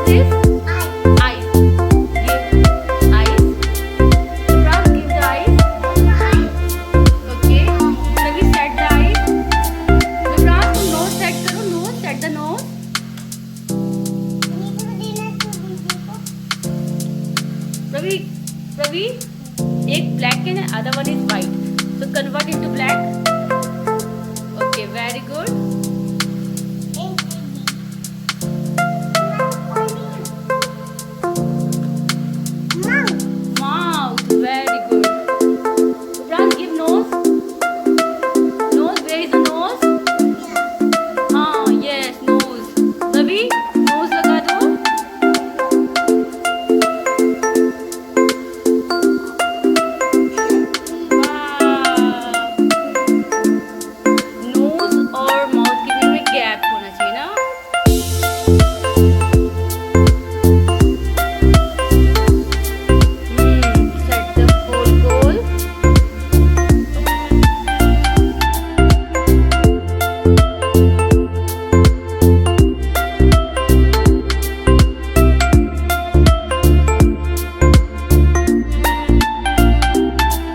is this? Eyes. Give eyes. Prav, give the eyes. Okay. Ravi, set the eyes. Prav, nose set करो. Nose, set the nose. Ravi, एक black and other one is white. So convert into black. Okay, very good.